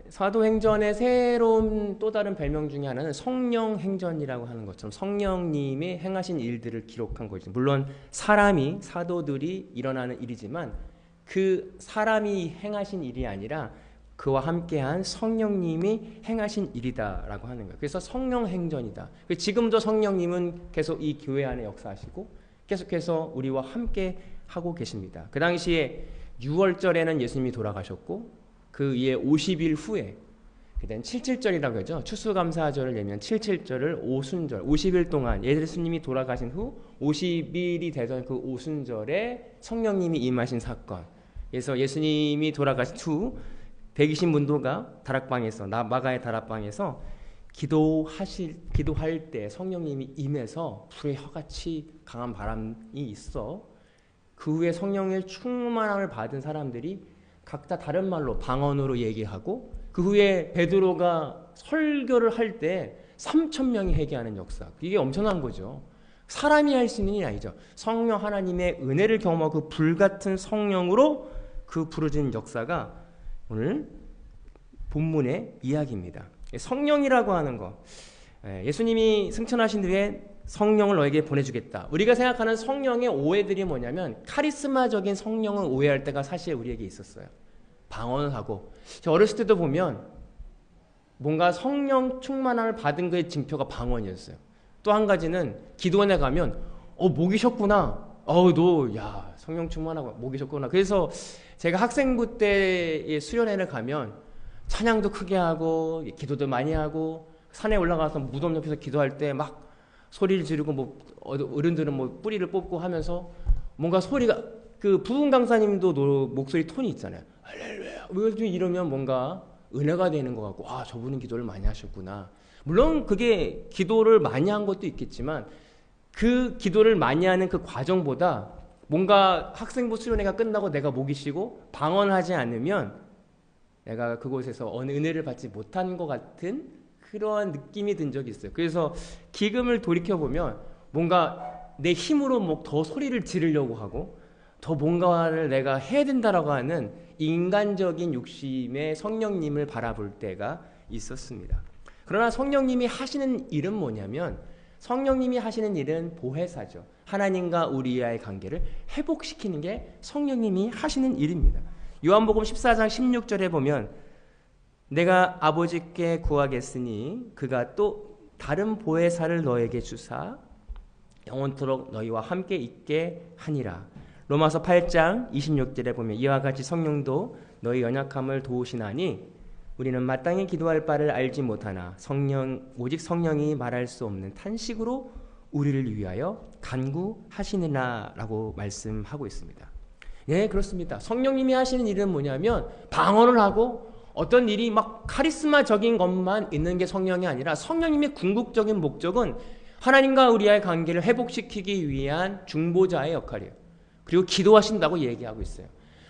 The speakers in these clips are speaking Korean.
사도행전의 새로운 또 다른 별명 중에 하나는 성령행전이라고 하는 것처럼 성령님이 행하신 일들을 기록한 거죠. 물론 사람이, 사도들이 일어나는 일이지만 그 사람이 행하신 일이 아니라 그와 함께한 성령님이 행하신 일이다라고 하는 거예요. 그래서 성령행전이다. 지금도 성령님은 계속 이 교회 안에 역사하시고 계속해서 우리와 함께 하고 계십니다. 그 당시에 6월절에는 예수님이 돌아가셨고 그 이에 50일 후에 그다음 77절이라고 하죠. 추수감사절을 내면 77절을 오순절 50일 동안 예수님이 돌아가신 후 50일이 되던 그 오순절에 성령님이 임하신 사건. 그래서 예수님이 돌아가신 후 120문도가 다락방에서 마가의 다락방에서 기도할 때 성령님이 임해서 불의 혀같이 강한 바람이 있어 그 후에 성령의 충만함을 받은 사람들이 각자 다른 말로 방언으로 얘기하고 그 후에 베드로가 설교를 할 때 3,000명이 회개하는 역사. 이게 엄청난 거죠. 사람이 할 수 있는 일이 아니죠. 성령 하나님의 은혜를 경험하고 그 불같은 성령으로 그 부르짖는 역사가 오늘 본문의 이야기입니다. 성령이라고 하는 거, 예수님이 승천하신 뒤에 성령을 너에게 보내주겠다. 우리가 생각하는 성령의 오해들이 뭐냐면 카리스마적인 성령을 오해할 때가 사실 우리에게 있었어요. 방언을 하고 어렸을 때도 보면 뭔가 성령 충만함을 받은 그의 징표가 방언이었어요. 또 한 가지는 기도원에 가면 목이 쉬었구나. 너 야 성령 충만하고 목이 쉬었구나. 그래서 제가 학생부 때의 수련회를 가면 찬양도 크게 하고 기도도 많이 하고 산에 올라가서 무덤 옆에서 기도할 때 막 소리를 지르고 어른들은 뿌리를 뽑고 하면서 뭔가 소리가 그 부흥 강사님도 목소리 톤이 있잖아요. 할렐루야. 이러면 뭔가 은혜가 되는 것 같고 저분은 기도를 많이 하셨구나. 물론 그게 기도를 많이 한 것도 있겠지만 그 기도를 많이 하는 그 과정보다 뭔가 학생부 수련회가 끝나고 내가 목이 쉬고 방언하지 않으면 내가 그곳에서 어느 은혜를 받지 못한 것 같은 그러한 느낌이 든 적이 있어요. 그래서 기금을 돌이켜보면 뭔가 내 힘으로 더 소리를 지르려고 하고 더 뭔가를 내가 해야 된다라고 하는 인간적인 욕심의 성령님을 바라볼 때가 있었습니다. 그러나 성령님이 하시는 일은 뭐냐면 성령님이 하시는 일은 보혜사죠. 하나님과 우리와의 관계를 회복시키는 게 성령님이 하시는 일입니다. 요한복음 14장 16절에 보면 내가 아버지께 구하겠으니 그가 또 다른 보혜사를 너에게 주사 영원토록 너희와 함께 있게 하니라. 로마서 8장 26절에 보면 이와 같이 성령도 너희 연약함을 도우시나니 우리는 마땅히 기도할 바를 알지 못하나 오직 성령이 말할 수 없는 탄식으로 우리를 위하여 간구하시느라 라고 말씀하고 있습니다. 네, 그렇습니다. 성령님이 하시는 일은 뭐냐면 방언을 하고 어떤 일이 막 카리스마적인 것만 있는 게 성령이 아니라 성령님의 궁극적인 목적은 하나님과 우리와의 관계를 회복시키기 위한 중보자의 역할이에요. 그리고 기도하신다고 얘기하고 있어요.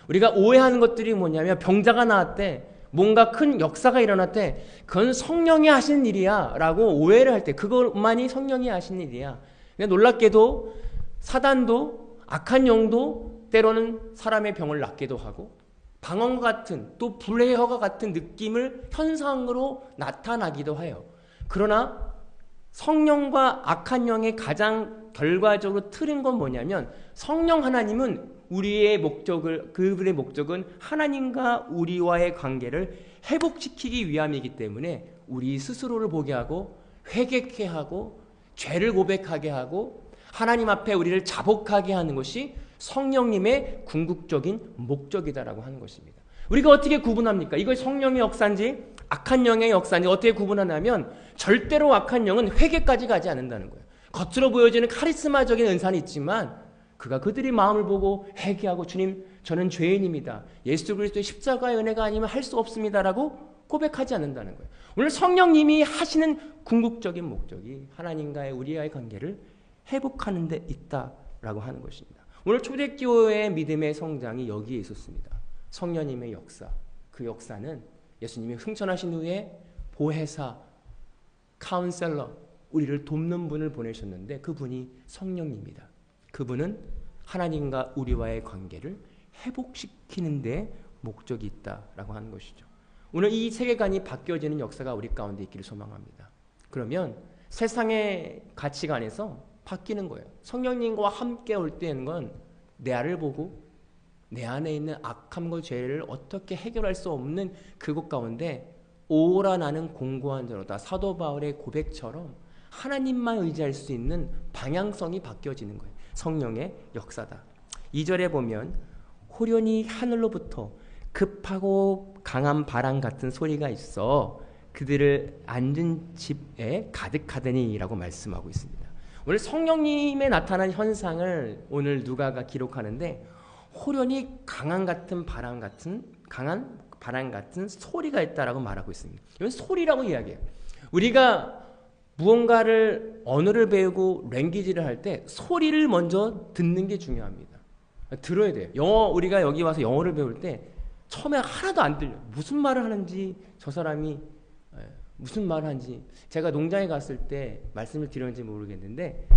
우리가 오해하는 것들이 뭐냐면 병자가 나왔대, 뭔가 큰 역사가 일어났대, 그건 성령이 하시는 일이야 라고 오해를 할 때 그것만이 성령이 하시는 일이야. 놀랍게도 사단도 악한 영도 때로는 사람의 병을 낫기도 하고 방언과 같은 또 불의 혀가 같은 느낌을 현상으로 나타나기도 해요. 그러나 성령과 악한 영의 가장 결과적으로 틀은 건 뭐냐면 성령 하나님은 그분의 목적은 하나님과 우리와의 관계를 회복시키기 위함이기 때문에 우리 스스로를 보게 하고 회개케 하고 죄를 고백하게 하고 하나님 앞에 우리를 자복하게 하는 것이 성령님의 궁극적인 목적이다라고 하는 것입니다. 우리가 어떻게 구분합니까? 이걸 성령의 역사인지 악한 영의 역사인지 어떻게 구분하냐면 절대로 악한 영은 회개까지 가지 않는다는 거예요. 겉으로 보여지는 카리스마적인 은사는 있지만 그들이 마음을 보고 회개하고 주님 저는 죄인입니다. 예수 그리스도의 십자가의 은혜가 아니면 할 수 없습니다라고 고백하지 않는다는 거예요. 오늘 성령님이 하시는 궁극적인 목적이 하나님과의 우리와의 관계를 회복하는 데 있다라고 하는 것입니다. 오늘 초대교회의 믿음의 성장이 여기에 있었습니다. 성령님의 역사, 그 역사는 예수님이 승천하신 후에 보혜사, 카운셀러, 우리를 돕는 분을 보내셨는데 그분이 성령님입니다. 그분은 하나님과 우리와의 관계를 회복시키는 데 목적이 있다라고 하는 것이죠. 오늘 이 세계관이 바뀌어지는 역사가 우리 가운데 있기를 소망합니다. 그러면 세상의 가치관에서 바뀌는 거예요. 성령님과 함께 올 때는 건 내 안을 보고 내 안에 있는 악함과 죄를 어떻게 해결할 수 없는 그곳 가운데 오라 나는 공고한 자로다. 사도 바울의 고백처럼 하나님만 의지할 수 있는 방향성이 바뀌어지는 거예요. 성령의 역사다. 2절에 보면 호련히 하늘로부터 급하고 강한 바람 같은 소리가 있어 그들을 앉은 집에 가득하더니 라고 말씀하고 있습니다. 오늘 성령님의 나타난 현상을 오늘 누가가 기록하는데 호련히 강한 바람 같은 소리가 있다라고 말하고 있습니다. 이건 소리라고 이야기해요. 우리가 무언가를 언어를 배우고 랭귀지를 할 때 소리를 먼저 듣는 게 중요합니다. 들어야 돼요. 우리가 여기 와서 영어를 배울 때 처음에 하나도 안 들려. 무슨 말을 하는지 저 사람이 무슨 말을 하는지 제가 농장에 갔을 때 말씀을 드렸는지 모르겠는데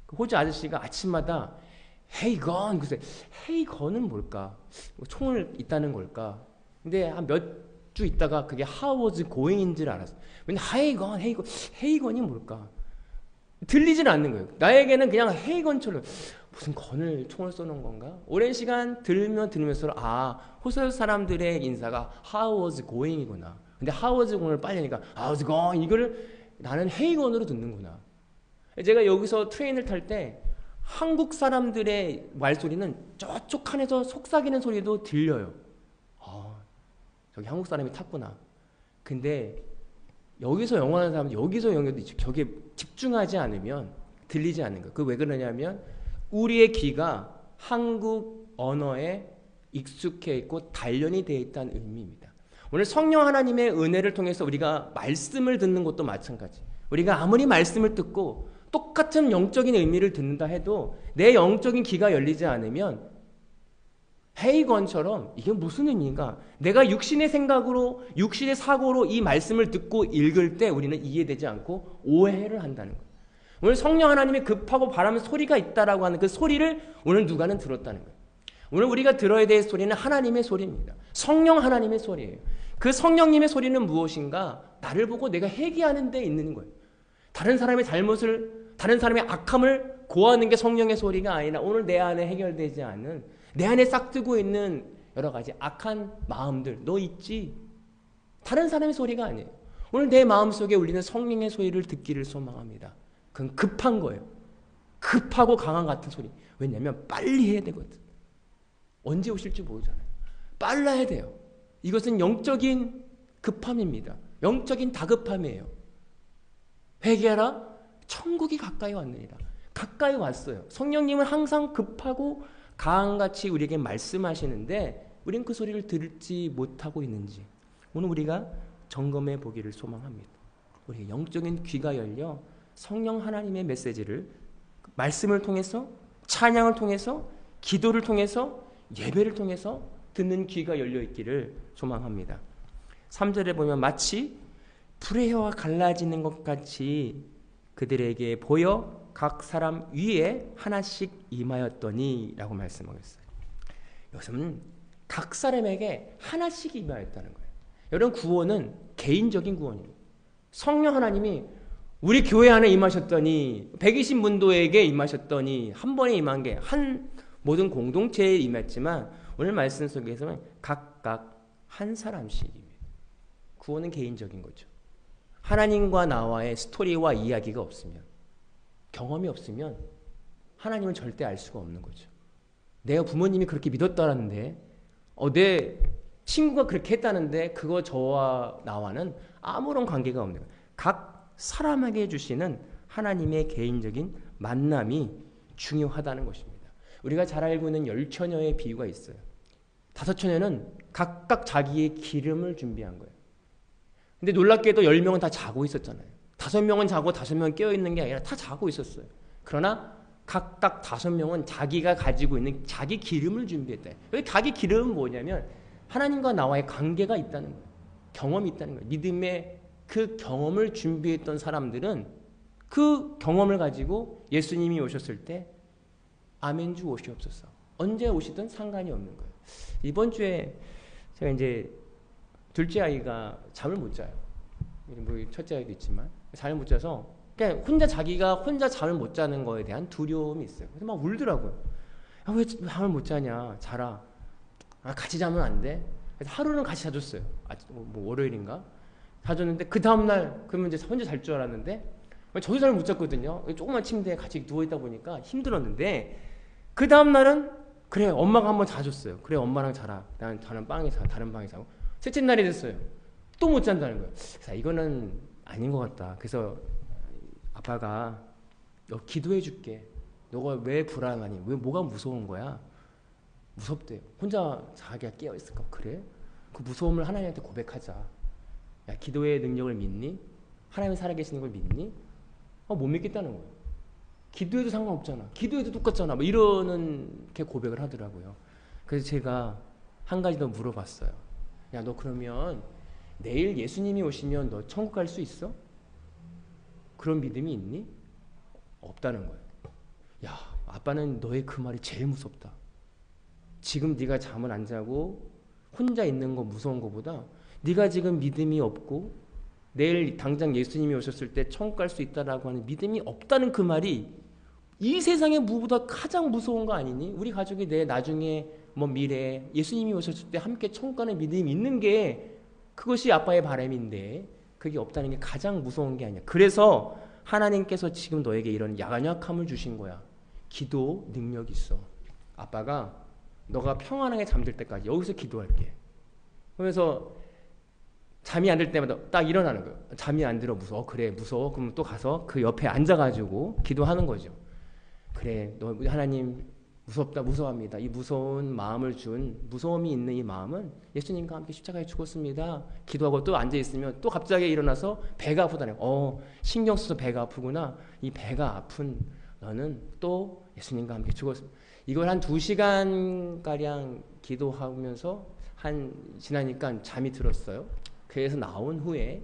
그 호주 아저씨가 아침마다 Hey gun 글쎄 Hey gun은 뭘까? 총을 있다는 걸까? 근데 한 몇 주 있다가 그게 How was going인 줄 알았어. 근데 Hey gun이 뭘까? 들리질 않는 거예요. 나에게는 그냥 Hey gun처럼 무슨 건을 총을 쏘는 건가? 오랜 시간 들으면서 호주 사람들의 인사가 How was going이구나. 근데 How was going을 빨리 하니까 How was going 이거를 나는 Hey gun으로 듣는구나. 제가 여기서 트레인을 탈 때 한국 사람들의 말소리는 저쪽 칸에서 속삭이는 소리도 들려요. 저기 한국 사람이 탔구나. 근데 여기서 영어하는 사람은 여기서 영어도 저게 집중하지 않으면 들리지 않는 거예요. 그 왜 그러냐면 우리의 귀가 한국 언어에 익숙해 있고 단련이 되어 있다는 의미입니다. 오늘 성령 하나님의 은혜를 통해서 우리가 말씀을 듣는 것도 마찬가지. 우리가 아무리 말씀을 듣고 똑같은 영적인 의미를 듣는다 해도 내 영적인 귀가 열리지 않으면 헤이건처럼 이게 무슨 의미인가? 내가 육신의 생각으로 육신의 사고로 이 말씀을 듣고 읽을 때 우리는 이해되지 않고 오해를 한다는 거예요. 오늘 성령 하나님의 급하고 바람의 소리가 있다라고 하는 그 소리를 오늘 누가는 들었다는 거예요. 오늘 우리가 들어야 될 소리는 하나님의 소리입니다. 성령 하나님의 소리예요. 그 성령님의 소리는 무엇인가? 나를 보고 내가 회개하는 데 있는 거예요. 다른 사람의 잘못을 다른 사람의 악함을 고하는 게 성령의 소리가 아니라 오늘 내 안에 해결되지 않은 내 안에 싹트고 있는 여러 가지 악한 마음들 너 있지? 다른 사람의 소리가 아니에요. 오늘 내 마음속에 울리는 성령의 소리를 듣기를 소망합니다. 그건 급한 거예요. 급하고 강한 같은 소리. 왜냐하면 빨리 해야 되거든. 언제 오실지 모르잖아요. 빨라야 돼요. 이것은 영적인 급함입니다. 영적인 다급함이에요. 회개하라. 천국이 가까이 왔느니라. 가까이 왔어요. 성령님은 항상 급하고 강한같이 우리에게 말씀하시는데 우린 그 소리를 들지 못하고 있는지 오늘 우리가 점검해 보기를 소망합니다. 우리의 영적인 귀가 열려 성령 하나님의 메시지를 말씀을 통해서 찬양을 통해서 기도를 통해서 예배를 통해서 듣는 귀가 열려 있기를 소망합니다. 3절에 보면 마치 불의 혀가 갈라지는 것 같이 그들에게 보여 각 사람 위에 하나씩 임하였더니 라고 말씀하셨어요. 여기서는 각 사람에게 하나씩 임하였다는 거예요. 여러분 구원은 개인적인 구원입니다. 성령 하나님이 우리 교회 안에 임하셨더니 120문도에게 임하셨더니 한 번에 임한 게 한 모든 공동체에 임했지만 오늘 말씀 속에서는 각각 한 사람씩입니다. 구원은 개인적인 거죠. 하나님과 나와의 스토리와 이야기가 없으면 경험이 없으면 하나님은 절대 알 수가 없는 거죠. 내가 부모님이 그렇게 믿었다는데 내 친구가 그렇게 했다는데 그거 저와 나와는 아무런 관계가 없는 거예요. 각 사람에게 주시는 하나님의 개인적인 만남이 중요하다는 것입니다. 우리가 잘 알고 있는 10처녀의 비유가 있어요. 5처녀는 각각 자기의 기름을 준비한 거예요. 근데 놀랍게도 10명은 다 자고 있었잖아요. 5명은 자고 5명은 깨어있는 게 아니라 다 자고 있었어요. 그러나 각각 5명은 자기가 가지고 있는 자기 기름을 준비했다. 여기 자기 기름은 뭐냐면 하나님과 나와의 관계가 있다는 거예요. 경험이 있다는 거예요. 믿음의 그 경험을 준비했던 사람들은 그 경험을 가지고 예수님이 오셨을 때 아멘 주 오시옵소서. 언제 오시든 상관이 없는 거예요. 이번 주에 제가 이제 둘째 아이가 잠을 못 자요. 뭐 첫째 아이도 있지만 잠을 못 자서 그냥 자기가 혼자 잠을 못 자는 거에 대한 두려움이 있어요. 그래서 막 울더라고요. 아, 왜 잠을 못 자냐? 자라. 아, 같이 자면 안 돼? 그래서 하루는 같이 자줬어요. 뭐 월요일인가? 자줬는데 그 다음날 그러면 이제 혼자 잘 줄 알았는데 저도 잠을 못 잤거든요. 조그만 침대에 같이 누워있다 보니까 힘들었는데 그 다음날은 그래 엄마가 한번 자줬어요. 그래 엄마랑 자라. 난 다른 방에 자고 셋째 날이 됐어요. 또 못 잔다는 거예요. 그래서 이거는 아닌 것 같다. 그래서 아빠가 너 기도해 줄게. 너가 왜 불안하니? 왜 뭐가 무서운 거야? 무섭대요. 혼자 자기가 깨어 있을까? 그래? 그 무서움을 하나님한테 고백하자. 야, 기도의 능력을 믿니? 하나님이 살아계시는 걸 믿니? 못 믿겠다는 거예요. 기도해도 상관없잖아. 기도해도 똑같잖아. 뭐 이러는 게 고백을 하더라고요. 그래서 제가 한 가지 더 물어봤어요. 야, 너 그러면 내일 예수님이 오시면 너 천국 갈 수 있어? 그런 믿음이 있니? 없다는 거예요. 야, 아빠는 너의 그 말이 제일 무섭다. 지금 네가 잠을 안 자고 혼자 있는 거 무서운 거보다 네가 지금 믿음이 없고 내일 당장 예수님이 오셨을 때 천국 갈 수 있다라고 하는 믿음이 없다는 그 말이 이 세상에 무엇보다 가장 무서운 거 아니니? 우리 가족이 내 나중에 뭐 미래에 예수님이 오셨을 때 함께 천국 가는 믿음이 있는 게 그것이 아빠의 바람인데 그게 없다는 게 가장 무서운 게 아니야. 그래서 하나님께서 지금 너에게 이런 연약함을 주신 거야. 기도 능력이 있어. 아빠가 너가 평안하게 잠들 때까지 여기서 기도할게. 그러면서 잠이 안 들 때마다 딱 일어나는 거예요. 잠이 안 들어 무서워. 그래 무서워. 그럼 또 가서 그 옆에 앉아가지고 기도하는 거죠. 그래 너 하나님 무섭다 무서워합니다. 이 무서운 마음을 준 무서움이 있는 이 마음은 예수님과 함께 십자가에 죽었습니다. 기도하고 또 앉아있으면 또 갑자기 일어나서 배가 아프다네. 신경 써서 배가 아프구나. 이 배가 아픈 너는 또 예수님과 함께 죽었습니다. 이걸 한 2시간가량 기도하면서 지나니까 잠이 들었어요. 그래서 나온 후에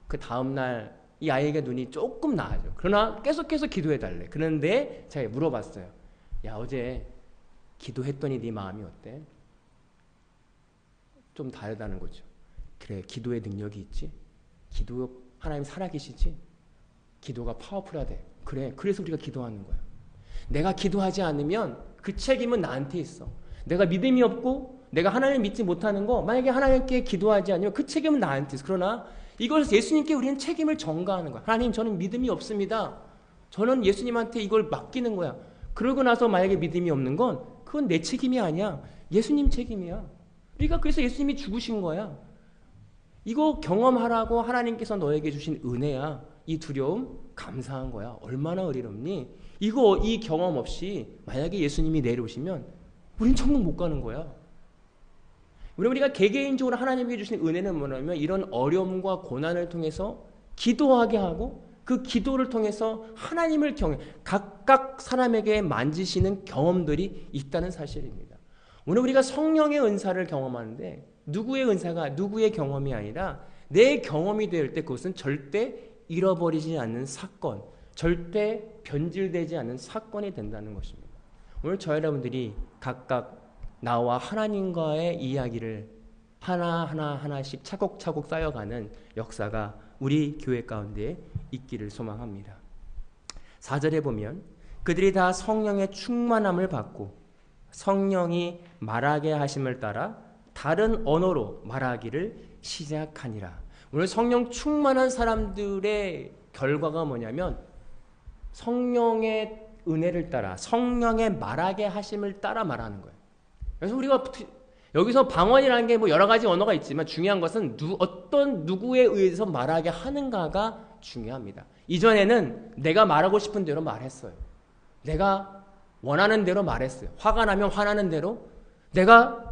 그 다음날 이 아이에게 눈이 조금 나아져. 그러나 계속해서 기도해달래. 그런데 제가 물어봤어요. 야, 어제 기도했더니 네 마음이 어때? 좀 다르다는 거죠. 그래, 기도의 능력이 있지? 기도 하나님 살아계시지? 기도가 파워풀하대. 그래, 그래서 우리가 기도하는 거야. 내가 기도하지 않으면 그 책임은 나한테 있어. 내가 믿음이 없고 내가 하나님을 믿지 못하는 거 만약에 하나님께 기도하지 않으면 그 책임은 나한테 있어. 그러나 이걸 예수님께 우리는 책임을 전가하는 거야. 하나님 저는 믿음이 없습니다. 저는 예수님한테 이걸 맡기는 거야. 그러고 나서 만약에 믿음이 없는 건 그건 내 책임이 아니야. 예수님 책임이야. 그러니까 그래서 예수님이 죽으신 거야. 이거 경험하라고 하나님께서 너에게 주신 은혜야. 이 두려움 감사한 거야. 얼마나 의리롭니? 이 경험 없이 만약에 예수님이 내려오시면 우린 천국 못 가는 거야. 우리가 개개인적으로 하나님께 주신 은혜는 뭐냐면 이런 어려움과 고난을 통해서 기도하게 하고 그 기도를 통해서 하나님을 각각 사람에게 만지시는 경험들이 있다는 사실입니다. 오늘 우리가 성령의 은사를 경험하는데 누구의 은사가 누구의 경험이 아니라 내 경험이 될 때 그것은 절대 잃어버리지 않는 사건, 절대 변질되지 않는 사건이 된다는 것입니다. 오늘 저 여러분들이 각각 나와 하나님과의 이야기를 하나씩 차곡차곡 쌓여가는 역사가 우리 교회 가운데 있기를 소망합니다. 4절에 보면 그들이 다 성령의 충만함을 받고 성령이 말하게 하심을 따라 다른 언어로 말하기를 시작하니라. 오늘 성령 충만한 사람들의 결과가 뭐냐면 성령의 은혜를 따라 성령의 말하게 하심을 따라 말하는 거예요. 그래서 우리가 여기서 방언이라는 게 뭐 여러 가지 언어가 있지만 중요한 것은 어떤 누구에 의해서 말하게 하는가가 중요합니다. 이전에는 내가 말하고 싶은 대로 말했어요. 내가 원하는 대로 말했어요. 화가 나면 화나는 대로, 내가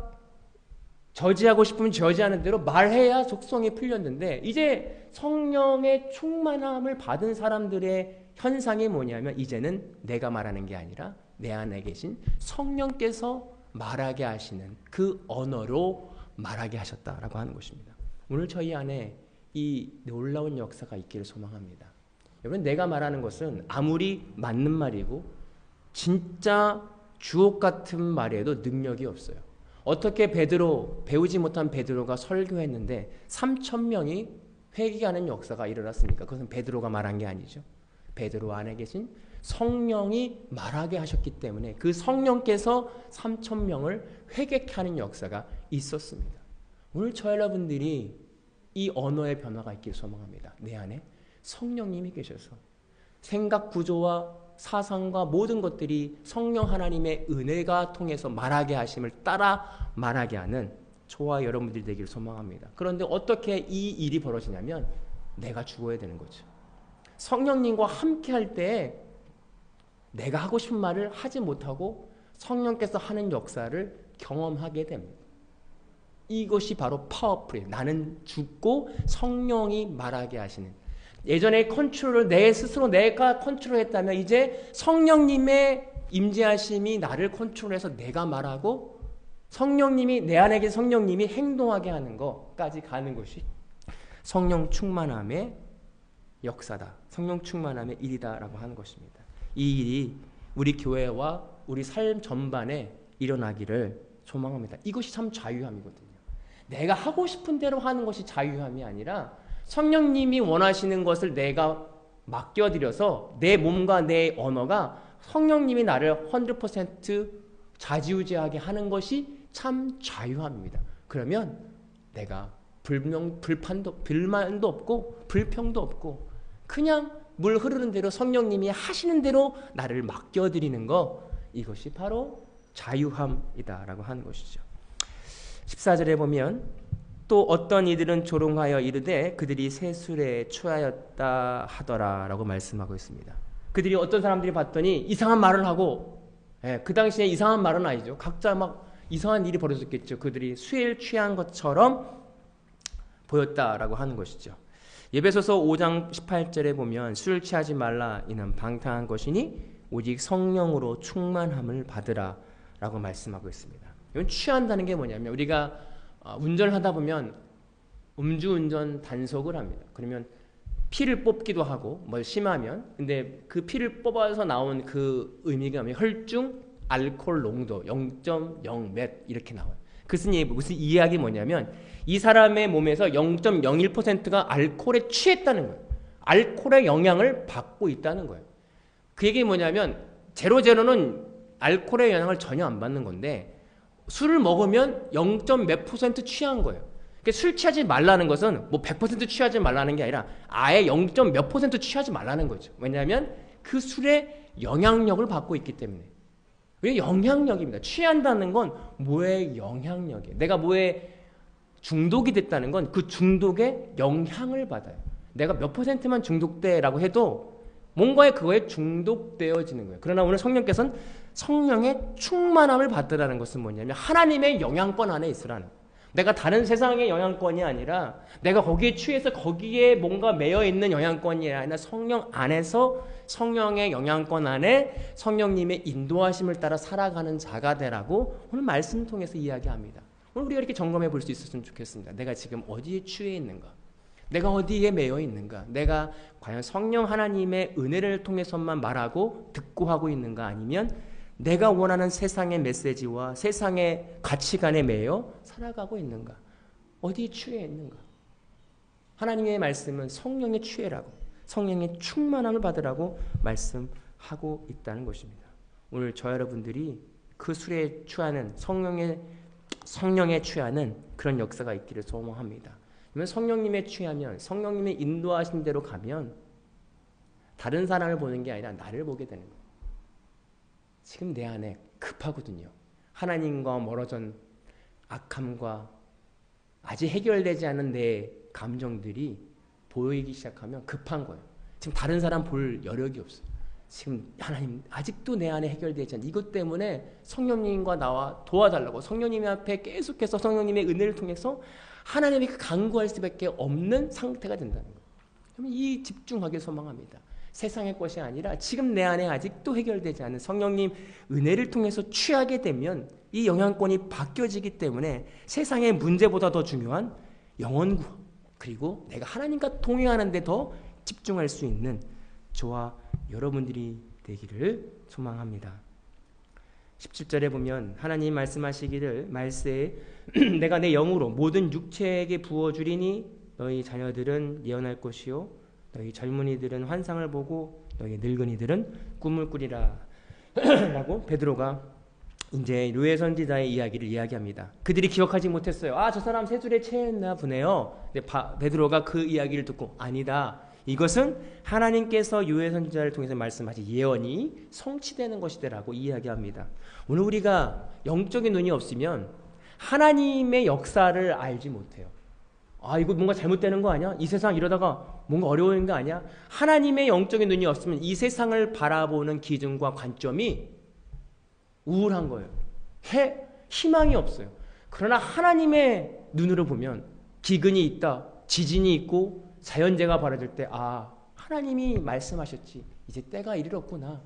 저지하고 싶으면 저지하는 대로 말해야 속성이 풀렸는데 이제 성령의 충만함을 받은 사람들의 현상이 뭐냐면 이제는 내가 말하는 게 아니라 내 안에 계신 성령께서 말하게 하시는 그 언어로 말하게 하셨다라고 하는 것입니다. 오늘 저희 안에 이 놀라운 역사가 있기를 소망합니다. 여러분, 내가 말하는 것은 아무리 맞는 말이고 진짜 주옥 같은 말에도 능력이 없어요. 어떻게 배우지 못한 베드로가 설교했는데 3,000명이 회개하는 역사가 일어났습니까? 그것은 베드로가 말한 게 아니죠. 베드로 안에 계신 성령이 말하게 하셨기 때문에 그 성령께서 3,000명을 회개케 하는 역사가 있었습니다. 오늘 저 여러분들이 이 언어의 변화가 있기를 소망합니다. 내 안에 성령님이 계셔서 생각 구조와 사상과 모든 것들이 성령 하나님의 은혜가 통해서 말하게 하심을 따라 말하게 하는 저와 여러분들이 되기를 소망합니다. 그런데 어떻게 이 일이 벌어지냐면 내가 죽어야 되는 거죠. 성령님과 함께 할 때 내가 하고 싶은 말을 하지 못하고 성령께서 하는 역사를 경험하게 됩니다. 이것이 바로 파워풀이에요. 나는 죽고 성령이 말하게 하시는. 예전에 컨트롤을 내 스스로 내가 컨트롤했다면 이제 성령님의 임재하심이 나를 컨트롤해서 내가 말하고 성령님이 내 안에 계신 성령님이 행동하게 하는 것까지 가는 것이 성령 충만함의 역사다. 성령 충만함의 일이다라고 하는 것입니다. 이 일이 우리 교회와 우리 삶 전반에 일어나기를 소망합니다. 이것이 참 자유함이거든요. 내가 하고 싶은 대로 하는 것이 자유함이 아니라 성령님이 원하시는 것을 내가 맡겨드려서 내 몸과 내 언어가 성령님이 나를 100% 좌지우지하게 하는 것이 참 자유함입니다. 그러면 내가 불만도 없고 불평도 없고 그냥 물 흐르는 대로 성령님이 하시는 대로 나를 맡겨드리는 것, 이것이 바로 자유함이다라고 하는 것이죠. 14절에 보면 또 어떤 이들은 조롱하여 이르되 그들이 새 술에 취하였다 하더라 라고 말씀하고 있습니다. 그들이 어떤 사람들이 봤더니 이상한 말을 하고, 그 당시에 이상한 말은 아니죠. 각자 막 이상한 일이 벌어졌겠죠. 그들이 술에 취한 것처럼 보였다라고 하는 것이죠. 에베소서 5장 18절에 보면 술 취하지 말라 이는 방탕한 것이니 오직 성령으로 충만함을 받으라 라고 말씀하고 있습니다. 이건 취한다는 게 뭐냐면 우리가 운전을 하다 보면 음주운전 단속을 합니다. 그러면 피를 뽑기도 하고 뭐 심하면, 근데 그 피를 뽑아서 나온 그 의미가 뭐냐면 혈중 알코올 농도 0.0 몇 이렇게 나와요. 무슨 이야기 뭐냐면 이 사람의 몸에서 0.01%가 알코올에 취했다는 거예요. 알코올의 영향을 받고 있다는 거예요. 그 얘기 뭐냐면 제로제로는 알코올의 영향을 전혀 안 받는 건데 술을 먹으면 0. 몇 % 취한 거예요. 그러니까 술 취하지 말라는 것은 뭐 100% 취하지 말라는 게 아니라 아예 0. 몇 % 취하지 말라는 거죠. 왜냐하면 그 술의 영향력을 받고 있기 때문에. 왜 영향력입니다. 취한다는 건 뭐의 영향력이에요. 내가 뭐에 중독이 됐다는 건 그 중독의 영향을 받아요. 내가 몇 %만 중독돼라고 해도 뭔가에 그거에 중독되어지는 거예요. 그러나 오늘 성령께서는 성령의 충만함을 받으라는 것은 뭐냐면 하나님의 영향권 안에 있으라는 거예요. 내가 다른 세상의 영향권이 아니라 내가 거기에 취해서 거기에 뭔가 매여 있는 영향권이 아니라 성령 안에서 성령의 영향권 안에 성령님의 인도하심을 따라 살아가는 자가 되라고 오늘 말씀을 통해서 이야기합니다. 오늘 우리가 이렇게 점검해 볼 수 있었으면 좋겠습니다. 내가 지금 어디에 취해 있는가? 내가 어디에 매여 있는가? 내가 과연 성령 하나님의 은혜를 통해서만 말하고 듣고 하고 있는가? 아니면 내가 원하는 세상의 메시지와 세상의 가치관에 매여 살아가고 있는가? 어디에 취해 있는가? 하나님의 말씀은 성령의 취해라고, 성령의 충만함을 받으라고 말씀하고 있다는 것입니다. 오늘 저 여러분들이 그 술에 취하는 성령에 취하는 그런 역사가 있기를 소망합니다. 그러면 성령님에 취하면 성령님의 인도하신 대로 가면 다른 사람을 보는 게 아니라 나를 보게 되는 거예요. 지금 내 안에 급하거든요. 하나님과 멀어진 악함과 아직 해결되지 않은 내 감정들이 보이기 시작하면 급한 거예요. 지금 다른 사람 볼 여력이 없어요. 지금 하나님 아직도 내 안에 해결되지 않은 이것 때문에 성령님과 나와 도와달라고 성령님 앞에 계속해서 성령님의 은혜를 통해서 하나님이 간구할 수밖에 없는 상태가 된다는 거예요. 그러면 이 집중하길 소망합니다. 세상의 것이 아니라 지금 내 안에 아직도 해결되지 않은 성령님 은혜를 통해서 취하게 되면 이 영향권이 바뀌어지기 때문에 세상의 문제보다 더 중요한 영혼 구원, 그리고 내가 하나님과 동행하는 데 더 집중할 수 있는 저와 여러분들이 되기를 소망합니다. 17절에 보면 하나님 말씀하시기를 말세에 내가 내 영으로 모든 육체에게 부어주리니 너희 자녀들은 예언할 것이요 너희 젊은이들은 환상을 보고 너희 늙은이들은 꿈을 꾸리라 라고 베드로가 이제 요엘 선지자의 이야기를 이야기합니다. 그들이 기억하지 못했어요. 아, 저 사람 세술에 체했나 보네요. 근데 베드로가 그 이야기를 듣고 아니다. 이것은 하나님께서 요엘 선지자를 통해서 말씀하신 예언이 성취되는 것이다라고 이야기합니다. 오늘 우리가 영적인 눈이 없으면 하나님의 역사를 알지 못해요. 아, 이거 뭔가 잘못되는 거 아니야? 이 세상 이러다가 뭔가 어려운 거 아니야? 하나님의 영적인 눈이 없으면 이 세상을 바라보는 기준과 관점이 우울한 거예요. 희망이 없어요. 그러나 하나님의 눈으로 보면 기근이 있다, 지진이 있고 자연재해가 벌어질 때 아, 하나님이 말씀하셨지. 이제 때가 이르렀구나.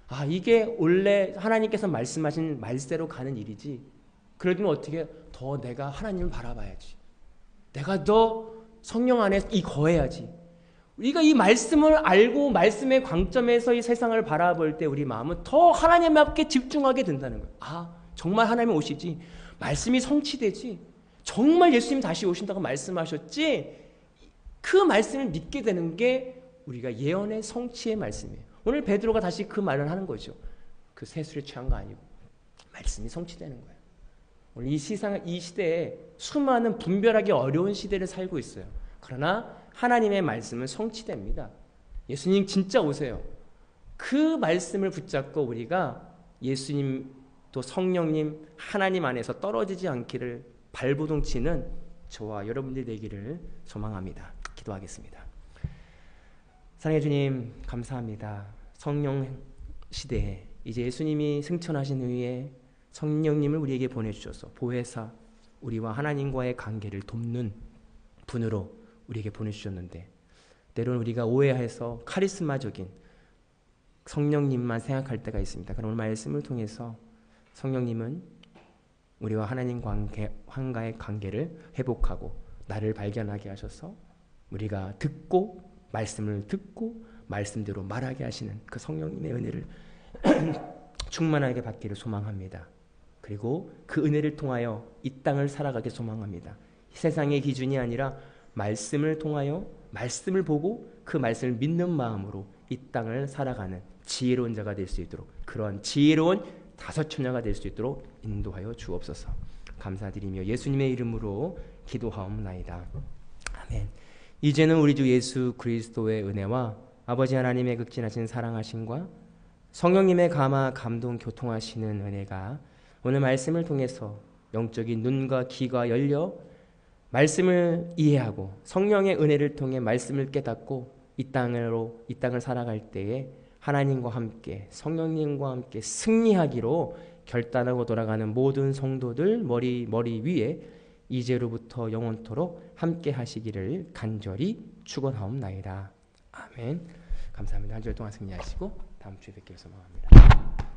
아, 이게 원래 하나님께서 말씀하신 말대로 가는 일이지. 그러면 어떻게 더 내가 하나님을 바라봐야지. 내가 더 성령 안에 거해야지. 우리가 이 말씀을 알고 말씀의 관점에서 이 세상을 바라볼 때 우리 마음은 더 하나님께 집중하게 된다는 거예요. 아, 정말 하나님이 오시지. 말씀이 성취되지. 정말 예수님 다시 오신다고 말씀하셨지. 그 말씀을 믿게 되는 게 우리가 예언의 성취의 말씀이에요. 오늘 베드로가 다시 그 말을 하는 거죠. 그 세술에 취한 거 아니고 말씀이 성취되는 거예요. 오늘 이 시대에 수많은 분별하기 어려운 시대를 살고 있어요. 그러나 하나님의 말씀은 성취됩니다. 예수님 진짜 오세요. 그 말씀을 붙잡고 우리가 예수님 또 성령님 하나님 안에서 떨어지지 않기를 발버둥 치는 저와 여러분들이 되기를 소망합니다. 기도하겠습니다. 사랑해 주님 감사합니다. 성령 시대에 이제 예수님이 승천하신 후에 성령님을 우리에게 보내주셔서 보혜사 우리와 하나님과의 관계를 돕는 분으로 우리에게 보내주셨는데 때로는 우리가 오해해서 카리스마적인 성령님만 생각할 때가 있습니다. 그럼 오늘 말씀을 통해서 성령님은 우리와 하나님 관계의 관계를 회복하고 나를 발견하게 하셔서 우리가 듣고 말씀을 듣고 말씀대로 말하게 하시는 그 성령님의 은혜를 충만하게 받기를 소망합니다. 그리고 그 은혜를 통하여 이 땅을 살아가게 소망합니다. 세상의 기준이 아니라 말씀을 통하여 말씀을 보고 그 말씀을 믿는 마음으로 이 땅을 살아가는 지혜로운 자가 될 수 있도록 그러한 지혜로운 다섯 처녀가 될 수 있도록 인도하여 주옵소서. 감사드리며 예수님의 이름으로 기도하옵나이다. 아멘. 이제는 우리 주 예수 그리스도의 은혜와 아버지 하나님의 극진하신 사랑하심과 성령님의 감화 감동 교통하시는 은혜가 오늘 말씀을 통해서 영적인 눈과 귀가 열려 말씀을 이해하고 성령의 은혜를 통해 말씀을 깨닫고 이 땅을 살아갈 때에 하나님과 함께 성령님과 함께 승리하기로 결단하고 돌아가는 모든 성도들 머리 위에 이제로부터 영원토록 함께 하시기를 간절히 축원하옵나이다. 아멘. 감사합니다. 한 주일 동안 승리하시고 다음 주에 뵙기를 소망합니다.